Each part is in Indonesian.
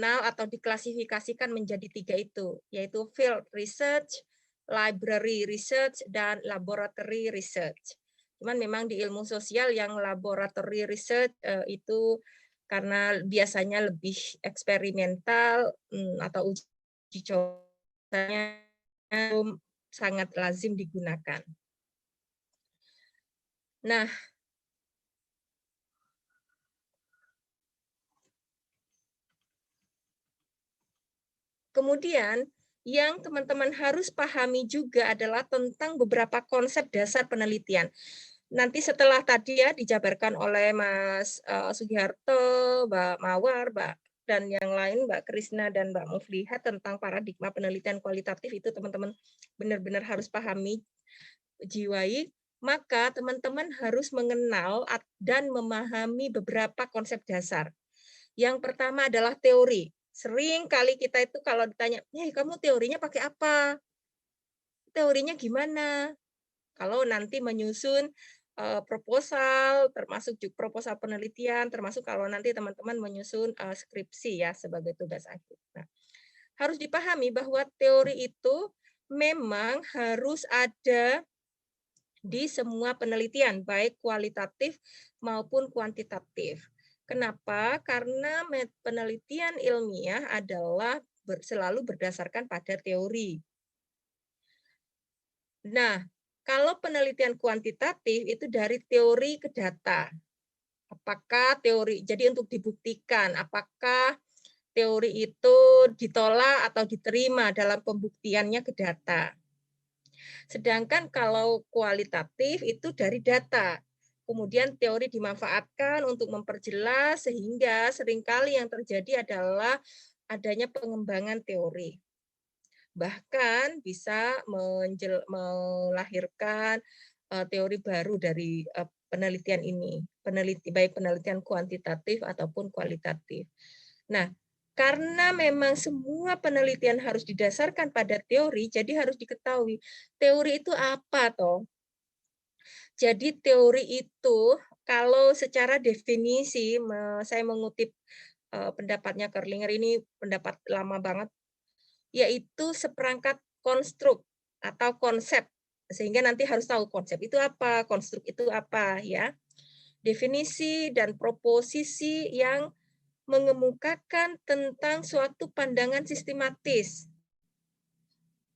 dikenal atau diklasifikasikan menjadi 3 itu, yaitu field research, library research, dan laboratory research. Cuman memang di ilmu sosial yang laboratory research, itu karena biasanya lebih eksperimental, atau uji cobanya belum sangat lazim digunakan. Nah, kemudian yang teman-teman harus pahami juga adalah tentang beberapa konsep dasar penelitian. Nanti setelah tadi ya dijabarkan oleh Mas, Sugiharto, Mbak Mawar, dan yang lain, Mbak Krisna dan Mbak Muflihat tentang paradigma penelitian kualitatif itu teman-teman benar-benar harus pahami, jiwai, maka teman-teman harus mengenal dan memahami beberapa konsep dasar. Yang pertama adalah teori. Sering kali kita itu kalau ditanya, kamu teorinya pakai apa? Teorinya gimana?" Kalau nanti menyusun, proposal, termasuk proposal penelitian, termasuk kalau nanti teman-teman menyusun, skripsi ya sebagai tugas akhir. Nah, harus dipahami bahwa teori itu memang harus ada di semua penelitian, baik kualitatif maupun kuantitatif. Kenapa? Karena penelitian ilmiah adalah selalu berdasarkan pada teori. Nah, kalau penelitian kuantitatif itu dari teori ke data. Apakah teori jadi untuk dibuktikan, apakah teori itu ditolak atau diterima dalam pembuktiannya ke data. Sedangkan kalau kualitatif itu dari data. Kemudian teori dimanfaatkan untuk memperjelas sehingga seringkali yang terjadi adalah adanya pengembangan teori. Bahkan bisa melahirkan, teori baru dari, penelitian ini, baik penelitian kuantitatif ataupun kualitatif. Nah, karena memang semua penelitian harus didasarkan pada teori, jadi harus diketahui, teori itu apa toh? Jadi teori itu kalau secara definisi saya mengutip, pendapatnya Kerlinger ini pendapat lama banget, yaitu seperangkat konstruk atau konsep, sehingga nanti harus tahu konsep itu apa, konstruk itu apa, ya. Definisi dan proposisi yang mengemukakan tentang suatu pandangan sistematis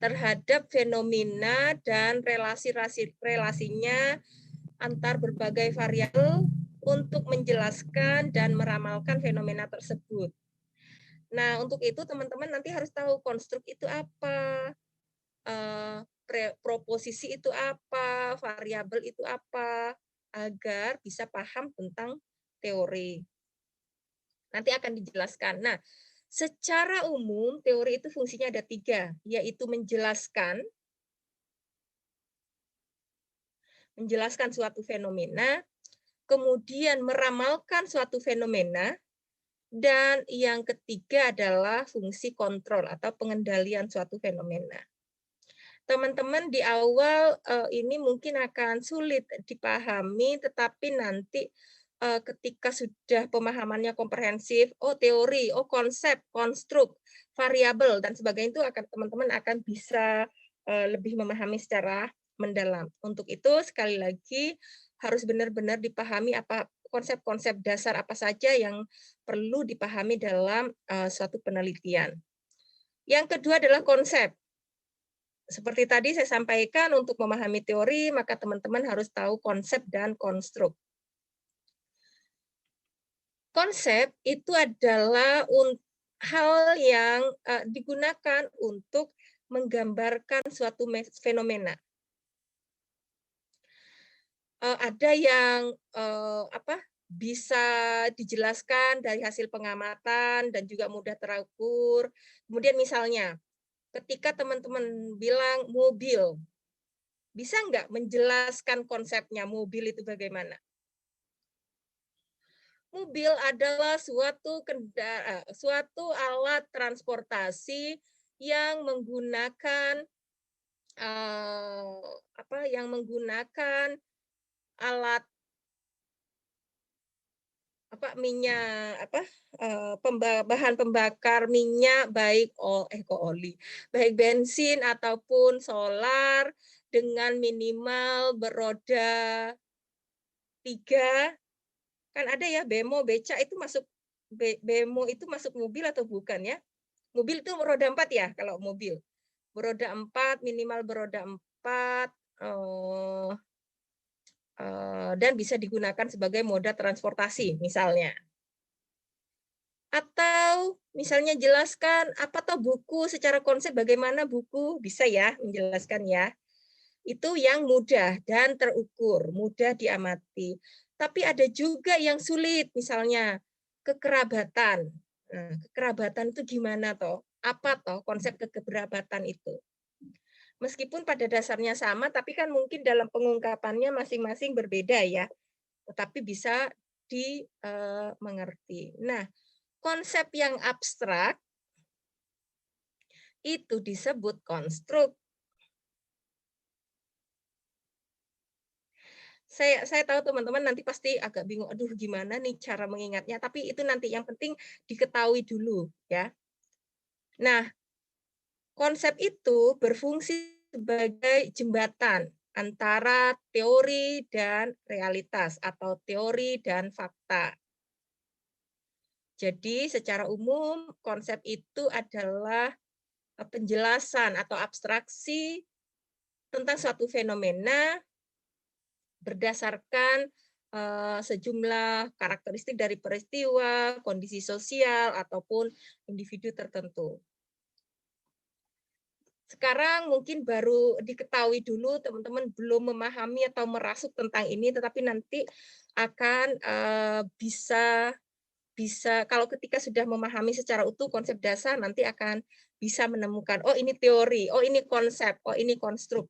terhadap fenomena dan relasinya antar berbagai variabel untuk menjelaskan dan meramalkan fenomena tersebut. Nah, untuk itu teman-teman nanti harus tahu konstruk itu apa, proposisi itu apa, variabel itu apa, agar bisa paham tentang teori. Nanti akan dijelaskan. Nah, secara umum teori itu fungsinya ada 3, yaitu menjelaskan suatu fenomena, kemudian meramalkan suatu fenomena, dan yang ketiga adalah fungsi kontrol atau pengendalian suatu fenomena. Teman-teman di awal, ini mungkin akan sulit dipahami, tetapi nanti, ketika sudah pemahamannya komprehensif, oh teori, oh konsep, konstruk, variabel, dan sebagainya itu akan teman-teman akan bisa, lebih memahami secara mendalam. Untuk itu sekali lagi harus benar-benar dipahami apa konsep-konsep dasar apa saja yang perlu dipahami dalam, suatu penelitian. Yang kedua adalah konsep. Seperti tadi saya sampaikan untuk memahami teori, maka teman-teman harus tahu konsep dan konstruk. Konsep itu adalah hal yang, digunakan untuk menggambarkan suatu fenomena. Ada yang, bisa dijelaskan dari hasil pengamatan dan juga mudah terukur. Kemudian misalnya, ketika teman-teman bilang mobil, bisa nggak menjelaskan konsepnya mobil itu bagaimana? Mobil adalah suatu alat transportasi yang menggunakan, yang menggunakan alat, minyak bahan pembakar minyak baik baik bensin ataupun solar dengan minimal beroda 3, kan ada ya bemo, beca itu masuk bemo itu masuk mobil atau bukan ya? Mobil itu roda 4 ya kalau mobil? Beroda 4, minimal beroda 4, eee dan bisa digunakan sebagai moda transportasi misalnya. Atau misalnya jelaskan apa toh buku secara konsep bagaimana buku, bisa ya menjelaskan ya. Itu yang mudah dan terukur, mudah diamati. Tapi ada juga yang sulit, misalnya kekerabatan. Nah, kekerabatan itu gimana toh? Apa toh konsep kekerabatan itu? Meskipun pada dasarnya sama, tapi kan mungkin dalam pengungkapannya masing-masing berbeda ya, tetapi bisa dimengerti. Nah, konsep yang abstrak itu disebut konstruk. Saya tahu teman-teman nanti pasti agak bingung, "Aduh gimana nih cara mengingatnya?" Tapi itu nanti yang penting diketahui dulu ya. Nah, konsep itu berfungsi sebagai jembatan antara teori dan realitas atau teori dan fakta. Jadi secara umum konsep itu adalah penjelasan atau abstraksi tentang suatu fenomena berdasarkan sejumlah karakteristik dari peristiwa, kondisi sosial, ataupun individu tertentu. Sekarang mungkin baru diketahui dulu, teman-teman belum memahami atau merasuk tentang ini, tetapi nanti akan bisa bisa kalau ketika sudah memahami secara utuh konsep dasar, nanti akan bisa menemukan, oh ini teori, oh ini konsep, oh ini konstruk.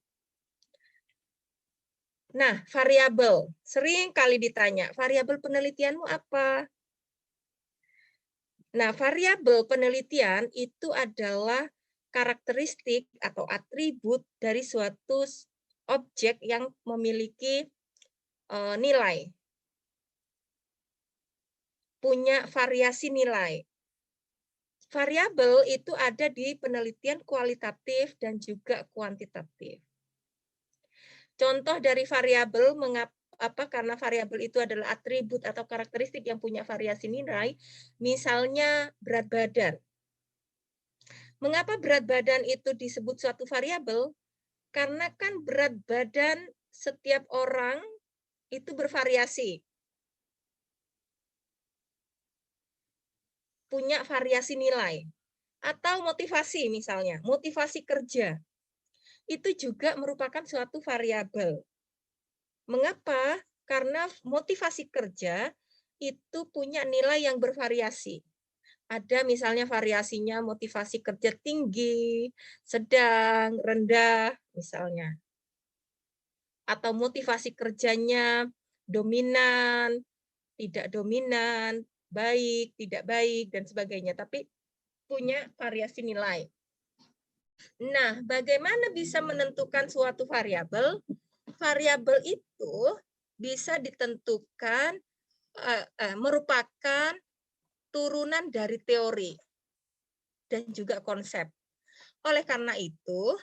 Nah, variabel, sering kali ditanya, variabel penelitianmu apa? Nah, variabel penelitian itu adalah karakteristik atau atribut dari suatu objek yang memiliki nilai, punya variasi nilai. Variabel itu ada di penelitian kualitatif dan juga kuantitatif. Contoh dari variabel karena variabel itu adalah atribut atau karakteristik yang punya variasi nilai, misalnya berat badan. Mengapa berat badan itu disebut suatu variabel? Karena kan berat badan setiap orang itu bervariasi. Punya variasi nilai. Atau motivasi misalnya, motivasi kerja. Itu juga merupakan suatu variabel. Mengapa? Karena motivasi kerja itu punya nilai yang bervariasi. Ada misalnya variasinya motivasi kerja tinggi, sedang, rendah, misalnya. Atau motivasi kerjanya dominan, tidak dominan, baik, tidak baik, dan sebagainya. Tapi punya variasi nilai. Nah, bagaimana bisa menentukan suatu variabel? Variabel itu bisa ditentukan merupakan turunan dari teori dan juga konsep. Oleh karena itu,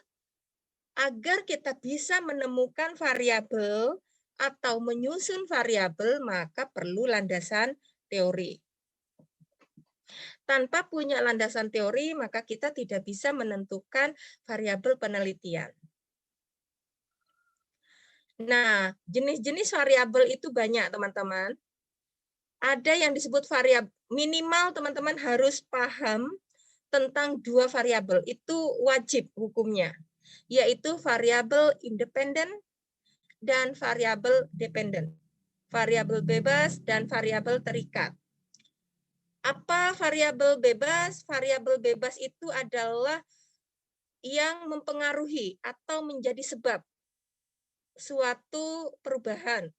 agar kita bisa menemukan variabel atau menyusun variabel, maka perlu landasan teori. Tanpa punya landasan teori, maka kita tidak bisa menentukan variabel penelitian. Nah, jenis-jenis variabel itu banyak, teman-teman. Ada yang disebut variabel minimal, teman-teman harus paham tentang 2 variabel. Itu wajib hukumnya, yaitu variabel independen dan variabel dependen. Variabel bebas dan variabel terikat. Apa variabel bebas? Variabel bebas itu adalah yang mempengaruhi atau menjadi sebab suatu perubahan.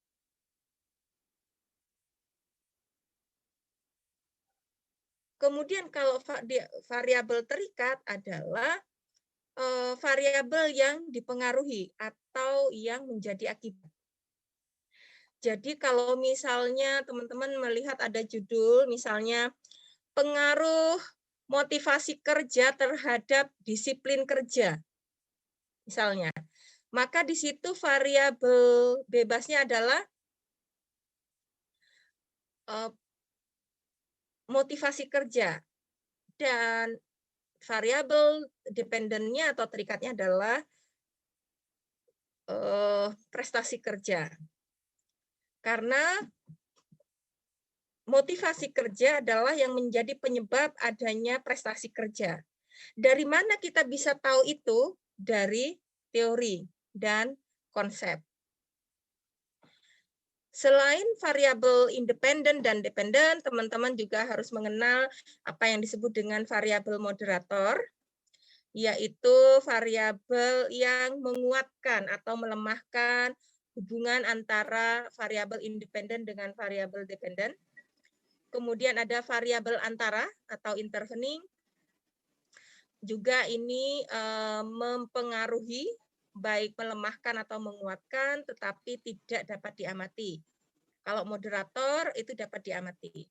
Kemudian kalau variabel terikat adalah variabel yang dipengaruhi atau yang menjadi akibat. Jadi kalau misalnya teman-teman melihat ada judul, misalnya pengaruh motivasi kerja terhadap disiplin kerja, misalnya. Maka di situ variabel bebasnya adalah eh, motivasi kerja dan variabel dependennya atau terikatnya adalah prestasi kerja. Karena motivasi kerja adalah yang menjadi penyebab adanya prestasi kerja. Dari mana kita bisa tahu itu? Dari teori dan konsep. Selain variabel independen dan dependen, teman-teman juga harus mengenal apa yang disebut dengan variabel moderator, yaitu variabel yang menguatkan atau melemahkan hubungan antara variabel independen dengan variabel dependen. Kemudian ada variabel antara atau intervening. Juga ini mempengaruhi, baik melemahkan atau menguatkan, tetapi tidak dapat diamati. Kalau moderator itu dapat diamati.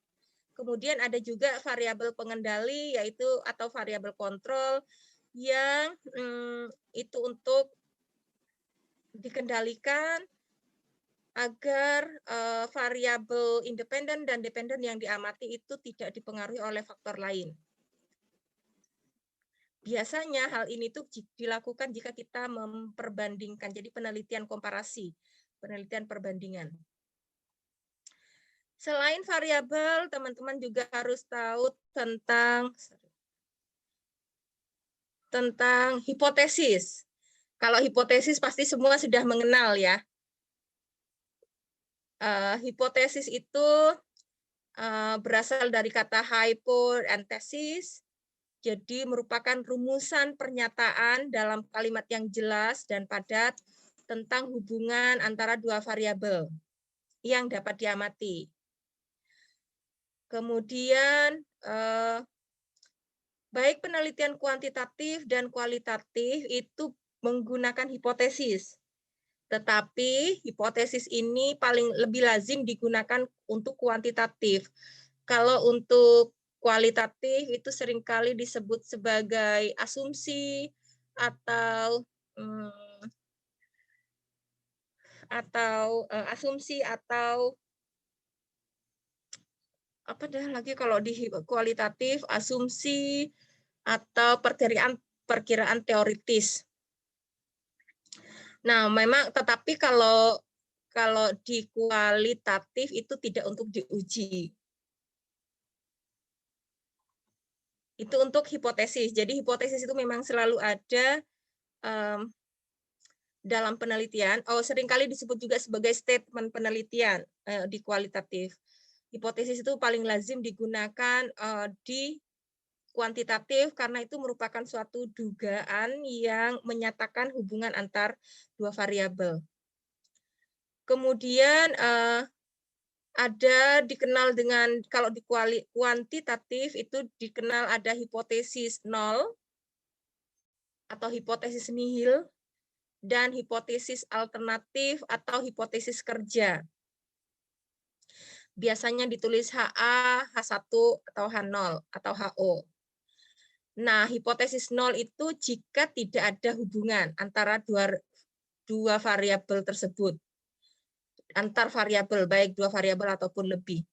Kemudian ada juga variabel pengendali, yaitu atau variabel kontrol yang itu untuk dikendalikan agar variabel independen dan dependen yang diamati itu tidak dipengaruhi oleh faktor lain. Biasanya hal ini tuh dilakukan jika kita memperbandingkan, jadi penelitian komparasi, penelitian perbandingan. Selain variabel, teman-teman juga harus tahu tentang hipotesis. Kalau hipotesis pasti semua sudah mengenal ya. Hipotesis itu berasal dari kata hypo and thesis, jadi merupakan rumusan pernyataan dalam kalimat yang jelas dan padat tentang hubungan antara dua variabel yang dapat diamati. Kemudian baik penelitian kuantitatif dan kualitatif itu menggunakan hipotesis. Tetapi hipotesis ini paling lebih lazim digunakan untuk kuantitatif. Kalau untuk kualitatif itu seringkali disebut sebagai asumsi atau asumsi atau apa dah lagi kalau di kualitatif, asumsi atau perkiraan teoritis. Nah, memang tetapi kalau di kualitatif itu tidak untuk diuji. Itu untuk hipotesis. Jadi hipotesis itu memang selalu ada dalam penelitian. Seringkali disebut juga sebagai statement penelitian di kualitatif. Hipotesis itu paling lazim digunakan di kuantitatif karena itu merupakan suatu dugaan yang menyatakan hubungan antar dua variabel. Kemudian ada dikenal dengan, kalau di kuantitatif itu dikenal ada hipotesis nol atau hipotesis nihil dan hipotesis alternatif atau hipotesis kerja. Biasanya ditulis HA, H1 atau H0 atau HO. Nah, hipotesis nol itu jika tidak ada hubungan antara dua variabel tersebut. Antar variabel, baik dua variabel ataupun lebih.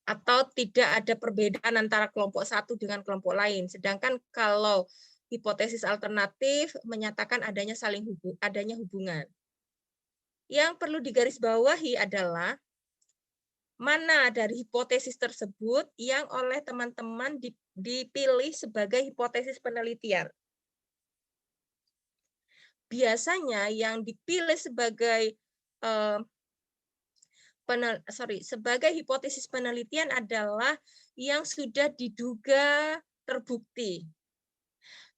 Atau tidak ada perbedaan antara kelompok satu dengan kelompok lain. Sedangkan kalau hipotesis alternatif menyatakan adanya adanya hubungan. Yang perlu digarisbawahi adalah mana dari hipotesis tersebut yang oleh teman-teman dipilih sebagai hipotesis penelitian. Biasanya yang dipilih sebagai sebagai hipotesis penelitian adalah yang sudah diduga terbukti.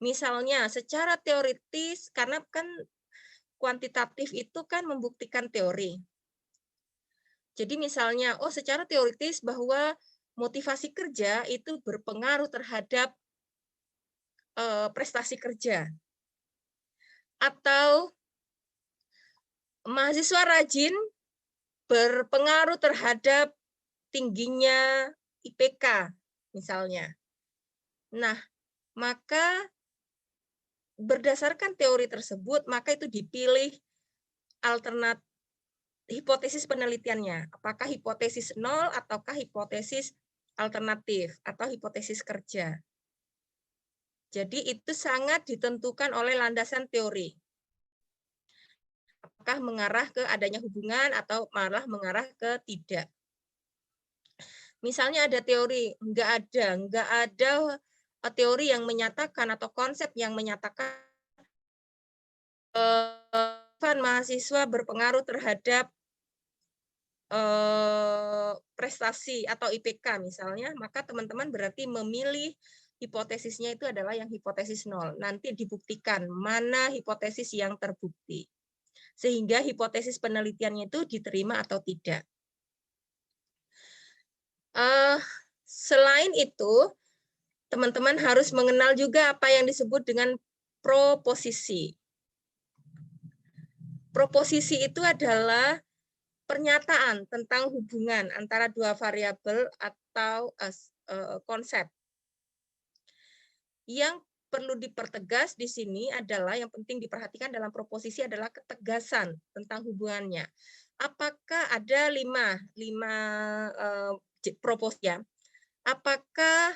Misalnya secara teoritis, karena kan kuantitatif itu kan membuktikan teori. Jadi misalnya, secara teoritis bahwa motivasi kerja itu berpengaruh terhadap prestasi kerja. Atau mahasiswa rajin berpengaruh terhadap tingginya IPK misalnya. Nah, maka berdasarkan teori tersebut, maka itu dipilih alternatif hipotesis penelitiannya. Apakah hipotesis nol ataukah hipotesis alternatif atau hipotesis kerja. Jadi itu sangat ditentukan oleh landasan teori. Apakah mengarah ke adanya hubungan atau malah mengarah ke tidak. Misalnya ada teori, nggak ada teori yang menyatakan atau konsep yang menyatakan mahasiswa berpengaruh terhadap prestasi atau IPK misalnya, maka teman-teman berarti memilih hipotesisnya itu adalah yang hipotesis nol. Nanti dibuktikan mana hipotesis yang terbukti. Sehingga hipotesis penelitiannya itu diterima atau tidak. Selain itu, teman-teman harus mengenal juga apa yang disebut dengan proposisi. Proposisi itu adalah pernyataan tentang hubungan antara dua variabel atau konsep. Yang perlu dipertegas di sini adalah yang penting diperhatikan dalam proposisi adalah ketegasan tentang hubungannya. Apakah ada lima proposisi ya? Apakah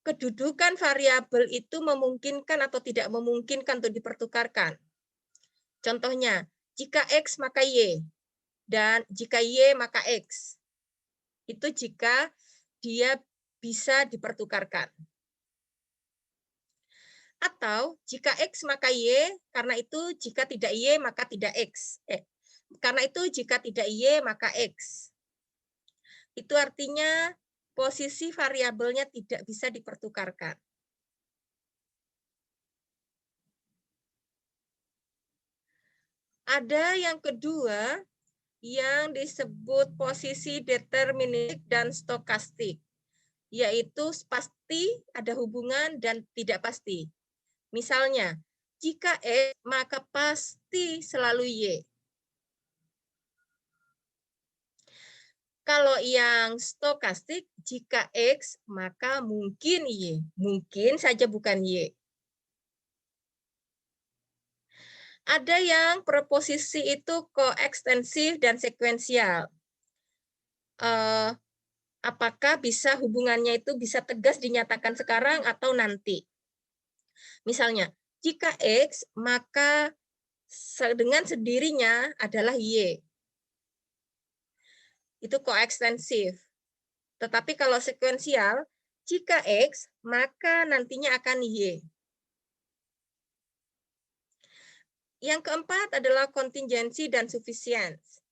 kedudukan variabel itu memungkinkan atau tidak memungkinkan untuk dipertukarkan? Contohnya, jika X maka Y, dan jika Y maka X. Itu jika dia bisa dipertukarkan. Atau jika X maka Y, karena itu jika tidak Y maka tidak X. Karena itu jika tidak Y maka X. Itu artinya posisi variabelnya tidak bisa dipertukarkan. Ada yang kedua yang disebut posisi deterministik dan stokastik, yaitu pasti ada hubungan dan tidak pasti. Misalnya, jika X maka pasti selalu Y. Kalau yang stokastik, jika X maka mungkin Y, mungkin saja bukan Y. Ada yang proposisi itu koekstensif dan sekuensial. Apakah bisa hubungannya itu bisa tegas dinyatakan sekarang atau nanti? Misalnya, jika X maka dengan sendirinya adalah Y. Itu koekstensif. Tetapi kalau sekuensial, jika X maka nantinya akan Y. Yang keempat adalah kontingensi dan sufisiensi.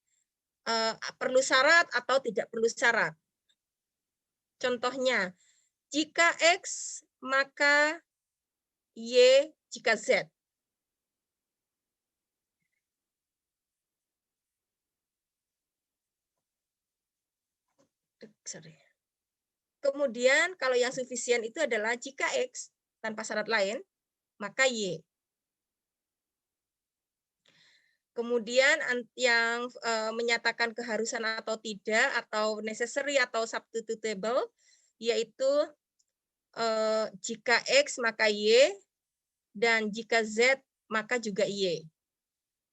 Perlu syarat atau tidak perlu syarat. Contohnya, jika X maka Y jika Z. Kemudian kalau yang sufisien itu adalah jika X tanpa syarat lain, maka Y. Kemudian yang menyatakan keharusan atau tidak, atau necessary atau substitutable, yaitu jika X maka Y, dan jika Z maka juga Y.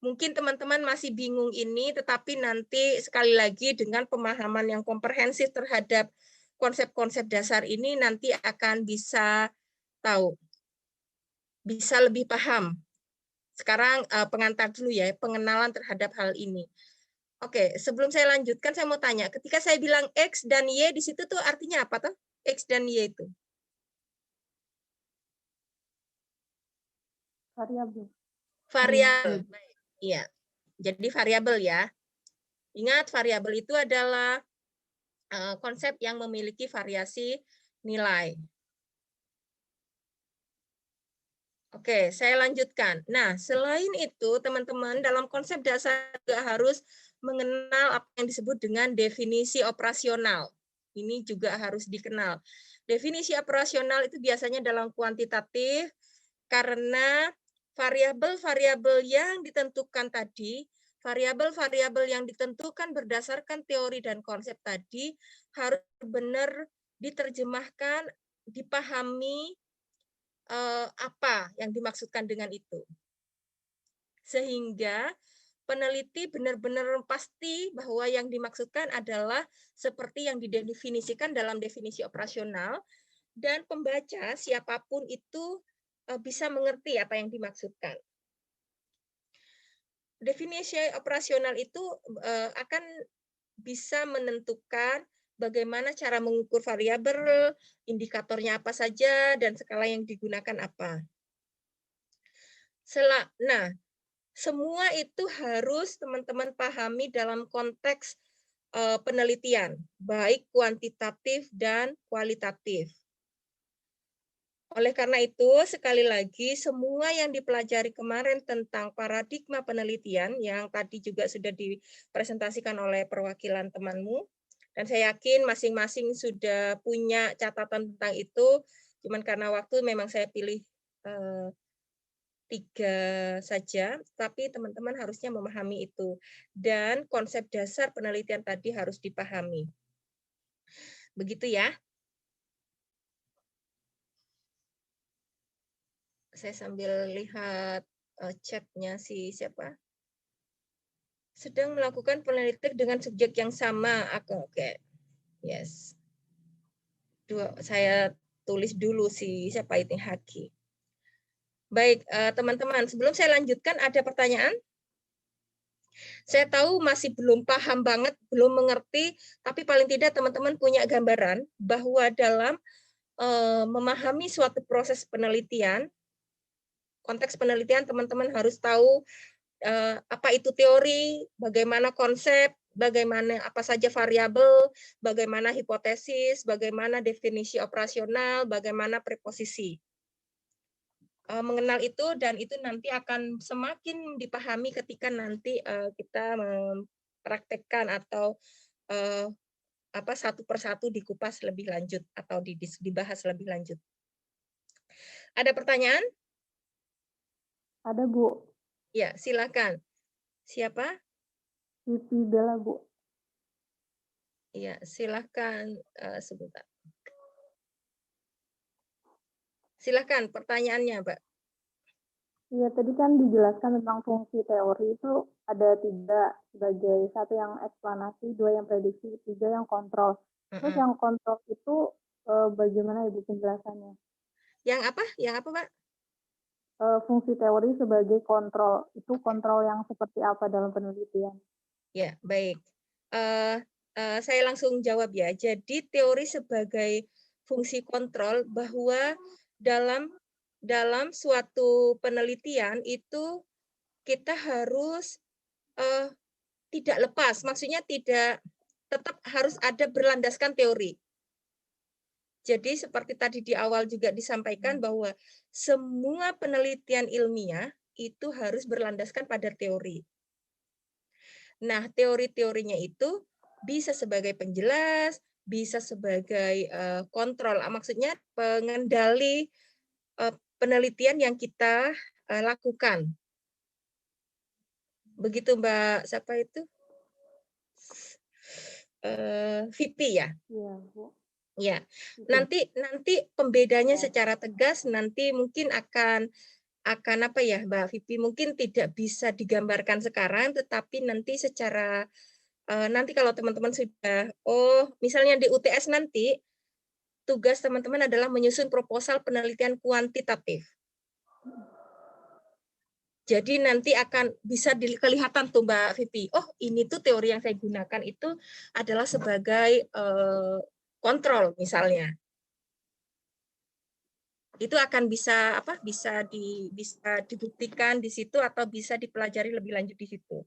Mungkin teman-teman masih bingung ini, tetapi nanti sekali lagi dengan pemahaman yang komprehensif terhadap konsep-konsep dasar ini nanti akan bisa tahu, bisa lebih paham. Sekarang pengantar dulu ya, pengenalan terhadap hal ini. Oke, sebelum saya lanjutkan, saya mau tanya, ketika saya bilang X dan Y di situ tuh artinya apa tuh? X dan Y itu? Variabel. Variabel. Iya. Jadi variabel ya. Ingat, variabel itu adalah konsep yang memiliki variasi nilai. Oke, saya lanjutkan. Nah, selain itu, teman-teman, dalam konsep dasar juga harus mengenal apa yang disebut dengan definisi operasional. Ini juga harus dikenal. Definisi operasional itu biasanya dalam kuantitatif, karena variabel-variabel yang ditentukan tadi, variabel-variabel yang ditentukan berdasarkan teori dan konsep tadi harus benar diterjemahkan, dipahami apa yang dimaksudkan dengan itu. Sehingga peneliti benar-benar pasti bahwa yang dimaksudkan adalah seperti yang didefinisikan dalam definisi operasional, dan pembaca siapapun itu bisa mengerti apa yang dimaksudkan. Definisi operasional itu akan bisa menentukan bagaimana cara mengukur variabel, indikatornya apa saja, dan skala yang digunakan apa. Nah, semua itu harus teman-teman pahami dalam konteks penelitian, baik kuantitatif dan kualitatif. Oleh karena itu, sekali lagi, semua yang dipelajari kemarin tentang paradigma penelitian yang tadi juga sudah dipresentasikan oleh perwakilan temanmu, dan saya yakin masing-masing sudah punya catatan tentang itu, cuman karena waktu memang saya pilih 3 saja, tapi teman-teman harusnya memahami itu. Dan konsep dasar penelitian tadi harus dipahami. Begitu ya. Saya sambil lihat chat-nya si siapa. Sedang melakukan penelitian dengan subjek yang sama. Oke. Yes. Saya tulis dulu si siapa itu Haki. Baik, teman-teman, sebelum saya lanjutkan ada pertanyaan? Saya tahu masih belum paham banget, belum mengerti, tapi paling tidak teman-teman punya gambaran bahwa dalam memahami suatu proses penelitian, konteks penelitian teman-teman harus tahu apa itu teori, bagaimana konsep, bagaimana apa saja variabel, bagaimana hipotesis, bagaimana definisi operasional, bagaimana preposisi. Mengenal itu, dan itu nanti akan semakin dipahami ketika nanti kita mempraktekkan atau satu persatu dikupas lebih lanjut atau dibahas lebih lanjut. Ada pertanyaan? Ada, Bu. Ya, silakan. Siapa? Vivi Bella, Bu. Ya, silakan sebentar. Silakan pertanyaannya, Mbak. Iya, tadi kan dijelaskan tentang fungsi teori itu ada 3, sebagai 1 yang eksplanasi, 2 yang prediksi, 3 yang kontrol. Terus yang kontrol itu bagaimana Ibu penjelasannya? Yang apa? Yang apa, Pak? Fungsi teori sebagai kontrol, itu kontrol yang seperti apa dalam penelitian? Ya, baik. Saya langsung jawab ya. Jadi teori sebagai fungsi kontrol bahwa dalam suatu penelitian itu kita harus tidak lepas, maksudnya tetap harus ada berlandaskan teori. Jadi seperti tadi di awal juga disampaikan bahwa semua penelitian ilmiah itu harus berlandaskan pada teori. Nah, teori-teorinya itu bisa sebagai penjelas, bisa sebagai kontrol, maksudnya pengendali penelitian yang kita lakukan. Begitu Mbak, siapa itu? Vipi ya? Iya, Bu. Ya, nanti pembedanya secara tegas nanti mungkin akan apa ya Mbak Vipi, mungkin tidak bisa digambarkan sekarang, tetapi nanti secara nanti kalau teman-teman sudah, misalnya di UTS nanti tugas teman-teman adalah menyusun proposal penelitian kuantitatif. Jadi nanti akan bisa kelihatan tuh Mbak Vipi, oh ini tuh teori yang saya gunakan itu adalah sebagai kontrol misalnya. Itu akan bisa bisa dibuktikan di situ atau bisa dipelajari lebih lanjut di situ.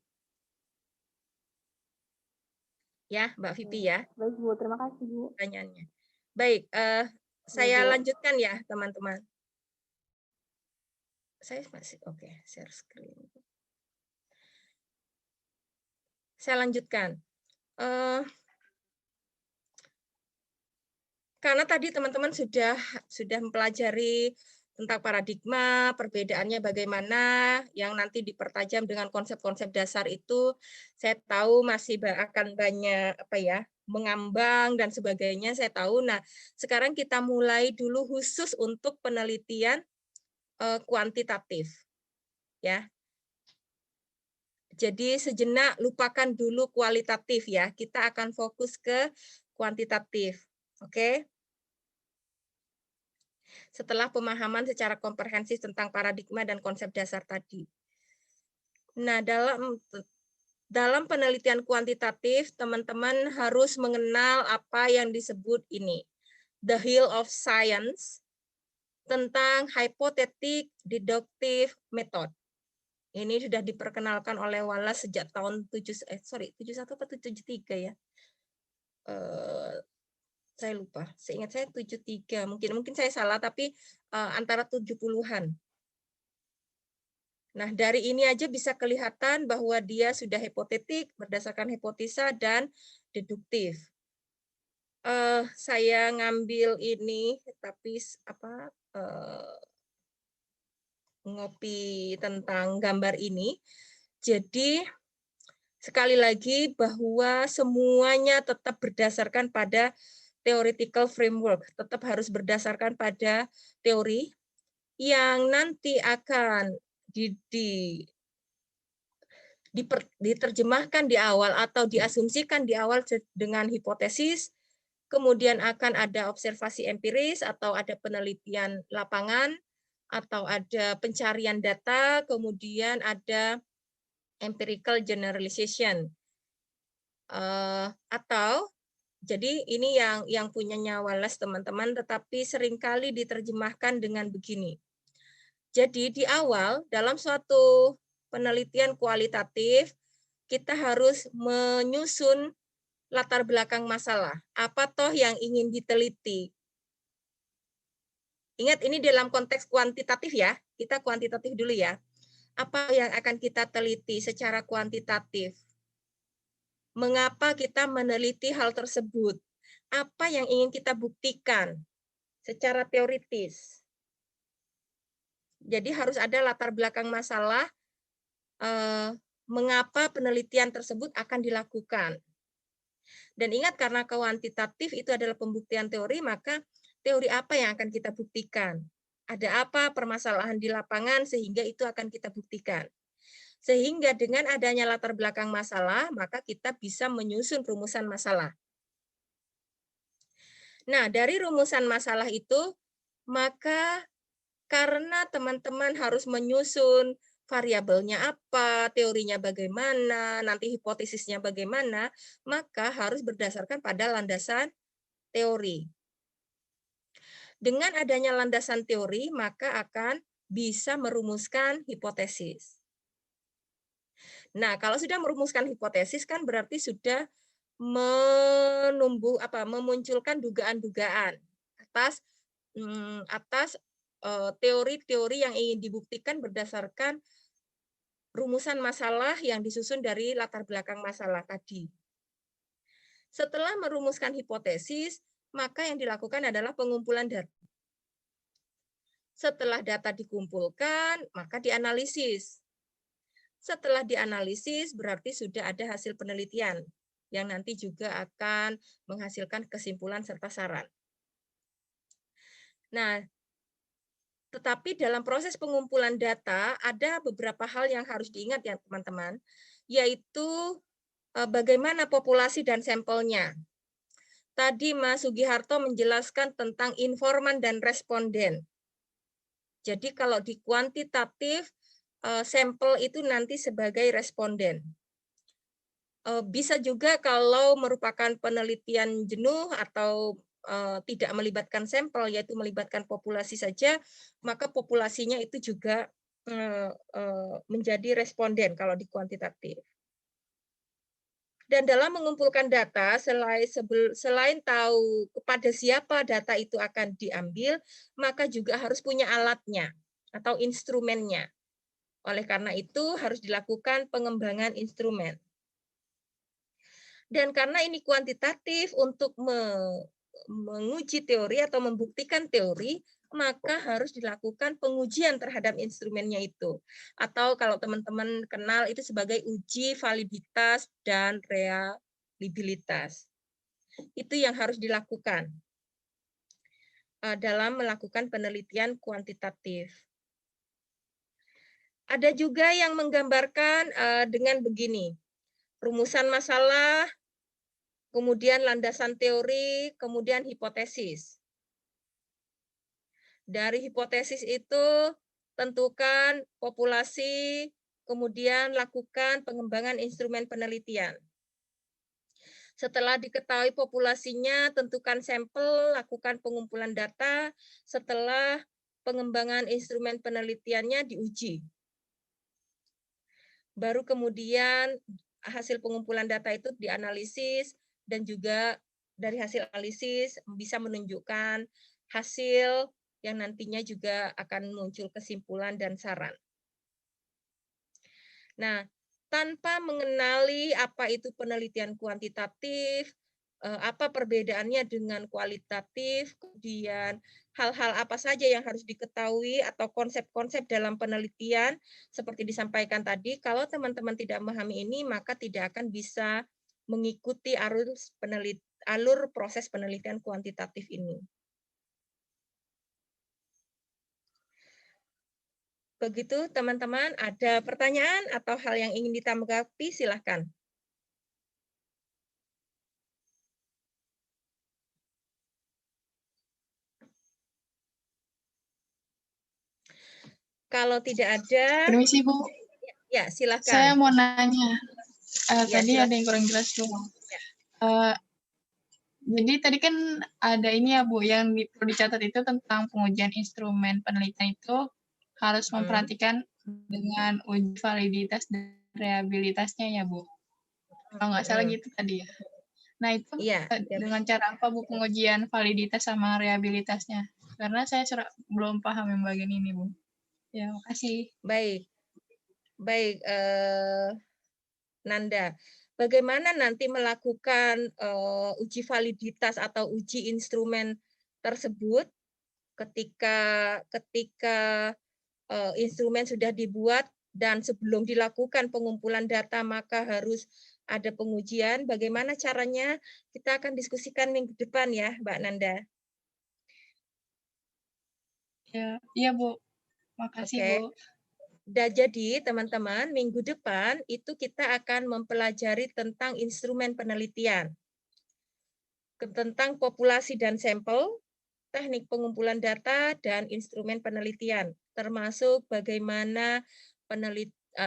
Ya, Mbak Vipi ya. Baik, Bu. Terima kasih, Bu. Pertanyaannya. Baik, saya lanjutkan ya, teman-teman. Saya masih oke, share screen. Saya lanjutkan. Karena tadi teman-teman sudah mempelajari tentang paradigma, perbedaannya bagaimana, yang nanti dipertajam dengan konsep-konsep dasar itu, saya tahu masih akan banyak apa ya, mengambang dan sebagainya, saya tahu. Nah, sekarang kita mulai dulu khusus untuk penelitian kuantitatif, ya. Jadi sejenak lupakan dulu kualitatif ya, kita akan fokus ke kuantitatif, oke? Setelah pemahaman secara komprehensif tentang paradigma dan konsep dasar tadi. Nah, dalam penelitian kuantitatif, teman-teman harus mengenal apa yang disebut ini, the hill of science, tentang hypothetic deductive method. Ini sudah diperkenalkan oleh Wallace sejak tahun 71 atau 73 ya. Saya lupa. Seingat saya 73. Mungkin saya salah tapi antara 70-an. Nah, dari ini aja bisa kelihatan bahwa dia sudah hipotetik berdasarkan hipotesa dan deduktif. Saya ngambil ini tapi ngopi tentang gambar ini. Jadi sekali lagi bahwa semuanya tetap berdasarkan pada theoretical framework, tetap harus berdasarkan pada teori yang nanti akan diterjemahkan di awal atau diasumsikan di awal dengan hipotesis, kemudian akan ada observasi empiris atau ada penelitian lapangan, atau ada pencarian data, kemudian ada empirical generalization. Atau jadi ini yang punyanya Wallace teman-teman, tetapi seringkali diterjemahkan dengan begini. Jadi di awal dalam suatu penelitian kualitatif kita harus menyusun latar belakang masalah. Apa toh yang ingin diteliti? Ingat ini dalam konteks kuantitatif ya. Kita kuantitatif dulu ya. Apa yang akan kita teliti secara kuantitatif? Mengapa kita meneliti hal tersebut? Apa yang ingin kita buktikan secara teoritis? Jadi harus ada latar belakang masalah, mengapa penelitian tersebut akan dilakukan. Dan ingat karena kuantitatif itu adalah pembuktian teori, maka teori apa yang akan kita buktikan? Ada apa permasalahan di lapangan sehingga itu akan kita buktikan. Sehingga dengan adanya latar belakang masalah, maka kita bisa menyusun rumusan masalah. Nah, dari rumusan masalah itu, maka karena teman-teman harus menyusun variabelnya apa, teorinya bagaimana, nanti hipotesisnya bagaimana, maka harus berdasarkan pada landasan teori. Dengan adanya landasan teori, maka akan bisa merumuskan hipotesis. Nah, kalau sudah merumuskan hipotesis kan berarti sudah memunculkan dugaan-dugaan atas teori-teori yang ingin dibuktikan berdasarkan rumusan masalah yang disusun dari latar belakang masalah tadi. Setelah merumuskan hipotesis, maka yang dilakukan adalah pengumpulan data. Setelah data dikumpulkan, maka dianalisis. Setelah dianalisis, berarti sudah ada hasil penelitian yang nanti juga akan menghasilkan kesimpulan serta saran. Nah, tetapi dalam proses pengumpulan data, ada beberapa hal yang harus diingat ya teman-teman, yaitu bagaimana populasi dan sampelnya. Tadi Mas Sugiharto menjelaskan tentang informan dan responden. Jadi kalau di kuantitatif, sampel itu nanti sebagai responden. Bisa juga kalau merupakan penelitian jenuh atau tidak melibatkan sampel, yaitu melibatkan populasi saja, maka populasinya itu juga menjadi responden kalau di kuantitatif. Dan dalam mengumpulkan data, selain tahu kepada siapa data itu akan diambil, maka juga harus punya alatnya atau instrumennya. Oleh karena itu harus dilakukan pengembangan instrumen. Dan karena ini kuantitatif, untuk menguji teori atau membuktikan teori, maka harus dilakukan pengujian terhadap instrumennya itu. Atau kalau teman-teman kenal itu sebagai uji validitas dan reliabilitas. Itu yang harus dilakukan dalam melakukan penelitian kuantitatif. Ada juga yang menggambarkan dengan begini, rumusan masalah, kemudian landasan teori, kemudian hipotesis. Dari hipotesis itu tentukan populasi, kemudian lakukan pengembangan instrumen penelitian. Setelah diketahui populasinya, tentukan sampel, lakukan pengumpulan data. Setelah pengembangan instrumen penelitiannya diuji. Baru kemudian hasil pengumpulan data itu dianalisis dan juga dari hasil analisis bisa menunjukkan hasil yang nantinya juga akan muncul kesimpulan dan saran. Nah, tanpa mengenali apa itu penelitian kuantitatif, apa perbedaannya dengan kualitatif, kemudian hal-hal apa saja yang harus diketahui atau konsep-konsep dalam penelitian seperti disampaikan tadi, kalau teman-teman tidak memahami ini maka tidak akan bisa mengikuti alur proses penelitian kuantitatif ini. Begitu teman-teman, ada pertanyaan atau hal yang ingin ditanggapi, silahkan. Kalau tidak ada, Permisi Bu, ya silahkan. saya mau nanya. Ya, Tadi silakan. ada yang kurang jelas Bu. Ya. Jadi tadi kan ada ini ya Bu, yang perlu dicatat itu tentang pengujian instrumen penelitian itu harus memperhatikan dengan uji validitas dan reliabilitasnya ya Bu. Kalau nggak salah gitu tadi ya. Nah itu dengan cara apa Bu pengujian validitas sama reliabilitasnya? Karena saya belum paham yang bagian ini Bu. Ya, makasih. Baik, Nanda. Bagaimana nanti melakukan uji validitas atau uji instrumen tersebut ketika instrumen sudah dibuat dan sebelum dilakukan pengumpulan data maka harus ada pengujian. Bagaimana caranya? Kita akan diskusikan minggu depan ya, Mbak Nanda. Ya, iya Bu. Makasih Bu. Jadi teman-teman, minggu depan itu kita akan mempelajari tentang instrumen penelitian, tentang populasi dan sampel, teknik pengumpulan data, dan instrumen penelitian, termasuk bagaimana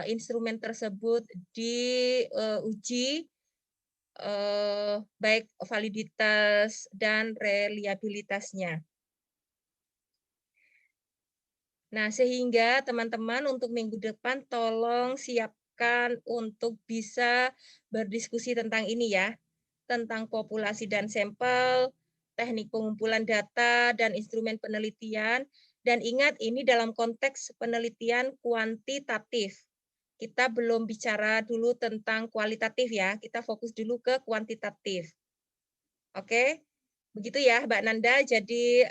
instrumen tersebut diuji, baik validitas dan reliabilitasnya. Nah, sehingga teman-teman untuk minggu depan tolong siapkan untuk bisa berdiskusi tentang ini ya, tentang populasi dan sampel, teknik pengumpulan data, dan instrumen penelitian. Dan ingat, ini dalam konteks penelitian kuantitatif. Kita belum bicara dulu tentang kualitatif ya, kita fokus dulu ke kuantitatif. Oke? Begitu ya, Mbak Nanda. Jadi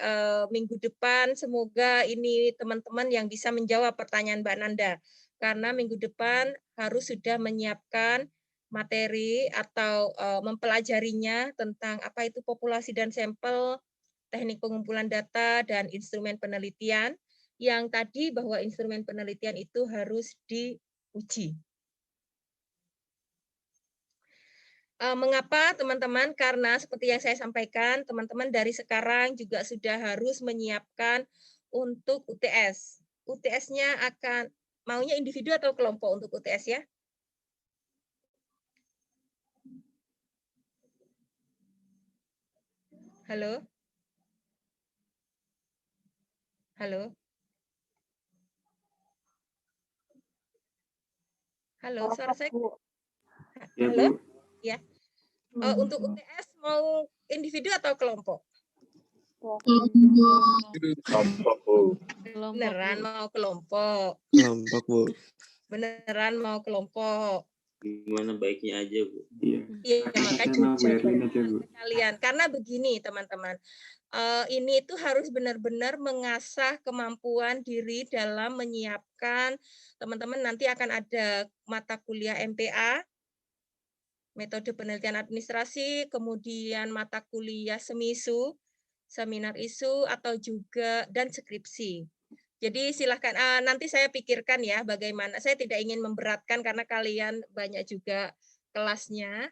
minggu depan semoga ini teman-teman yang bisa menjawab pertanyaan Mbak Nanda. Karena minggu depan harus sudah menyiapkan materi atau mempelajarinya tentang apa itu populasi dan sampel, teknik pengumpulan data, dan instrumen penelitian. Yang tadi bahwa instrumen penelitian itu harus diuji. Mengapa teman-teman? Karena seperti yang saya sampaikan, teman-teman dari sekarang juga sudah harus menyiapkan untuk UTS. UTS-nya akan maunya individu atau kelompok untuk UTS ya? Halo? Halo? Halo, suara saya? Halo? Ya. Untuk UTS mau individu atau kelompok? Kelompok, Bu. Beneran mau kelompok? Kelompok, Bu. Beneran mau kelompok? gimana baiknya aja, Bu. Iya, makanya Bu Erlin aja, Bu. kalian. Karena begini, teman-teman. Ini itu harus benar-benar mengasah kemampuan diri dalam menyiapkan, teman-teman nanti akan ada mata kuliah MPA, metode penelitian administrasi, kemudian mata kuliah semisu, seminar isu, atau juga dan skripsi. Jadi silahkan, nanti saya pikirkan ya bagaimana, saya tidak ingin memberatkan karena kalian banyak juga kelasnya,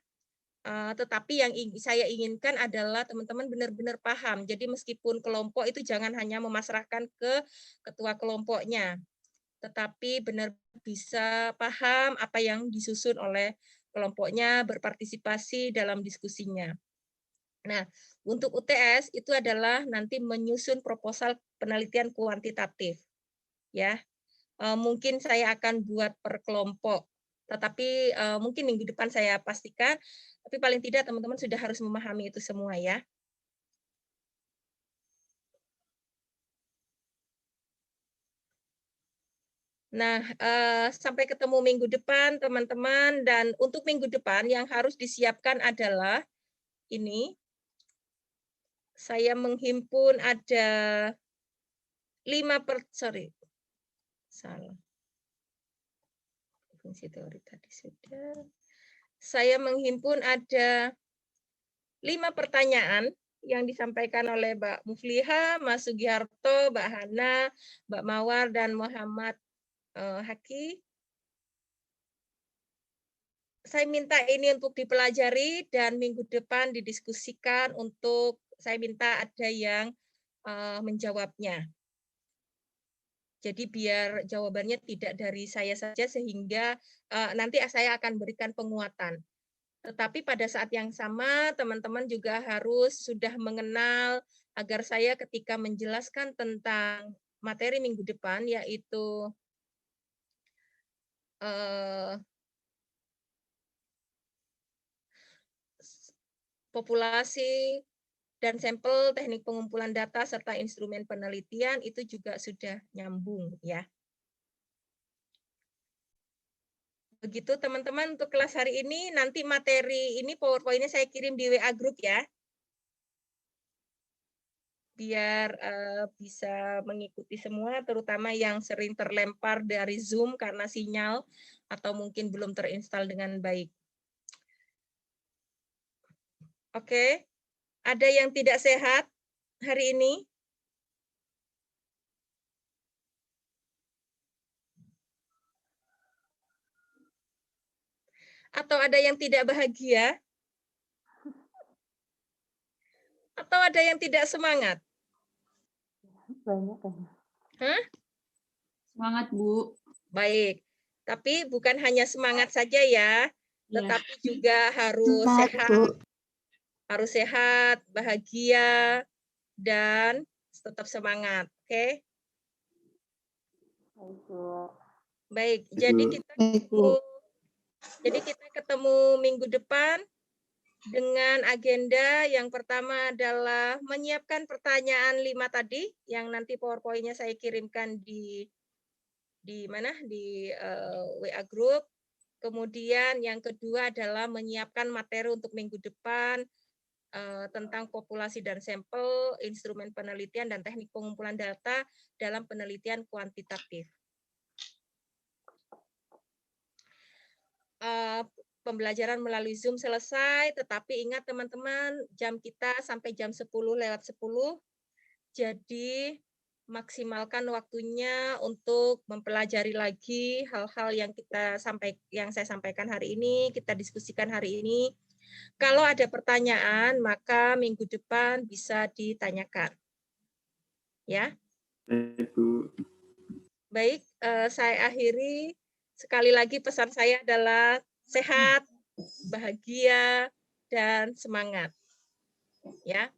tetapi yang saya inginkan adalah teman-teman benar-benar paham. Jadi meskipun kelompok itu jangan hanya memasrahkan ke ketua kelompoknya, tetapi benar bisa paham apa yang disusun oleh kelompoknya, berpartisipasi dalam diskusinya. Nah, untuk UTS itu adalah nanti menyusun proposal penelitian kuantitatif. Ya, mungkin saya akan buat per kelompok, tetapi mungkin minggu depan saya pastikan, tapi paling tidak teman-teman sudah harus memahami itu semua ya. Nah, sampai ketemu minggu depan teman-teman, dan untuk minggu depan yang harus disiapkan adalah ini, saya menghimpun ada 5 salah. Fungsi teori tadi sudah. Saya menghimpun ada 5 pertanyaan yang disampaikan oleh Mbak Mufliha, Mas Sugiharto, Mbak Hana, Mbak Mawar, dan Muhammad Haki. Saya minta ini untuk dipelajari dan minggu depan didiskusikan untuk saya minta ada yang menjawabnya. Jadi biar jawabannya tidak dari saya saja sehingga nanti saya akan berikan penguatan. Tetapi pada saat yang sama teman-teman juga harus sudah mengenal agar saya ketika menjelaskan tentang materi minggu depan yaitu populasi dan sampel, teknik pengumpulan data, serta instrumen penelitian itu juga sudah nyambung ya. Begitu teman-teman untuk kelas hari ini, nanti materi ini PowerPoint-nya saya kirim di WA Group ya. Biar bisa mengikuti semua, terutama yang sering terlempar dari Zoom karena sinyal atau mungkin belum terinstall dengan baik. Oke. Ada yang tidak sehat hari ini? Atau ada yang tidak bahagia? Atau ada yang tidak semangat? Banyak kan. Hah? Semangat, Bu. Baik. Tapi bukan hanya semangat saja ya, tetapi juga harus sehat. Harus sehat, bahagia, dan tetap semangat. Oke? Baik, jadi kita ketemu minggu depan dengan agenda yang pertama adalah menyiapkan pertanyaan 5 tadi yang nanti PowerPoint-nya saya kirimkan di mana? Di WA Group. Kemudian yang kedua adalah menyiapkan materi untuk minggu depan tentang populasi dan sampel, instrumen penelitian, dan teknik pengumpulan data dalam penelitian kuantitatif. Pembelajaran melalui Zoom selesai, tetapi ingat teman-teman, jam kita sampai jam 10:10, jadi maksimalkan waktunya untuk mempelajari lagi hal-hal yang saya sampaikan hari ini, kita diskusikan hari ini. Kalau ada pertanyaan, maka minggu depan bisa ditanyakan. Ya. Baik, saya akhiri. Sekali lagi pesan saya adalah sehat, bahagia, dan semangat. Ya.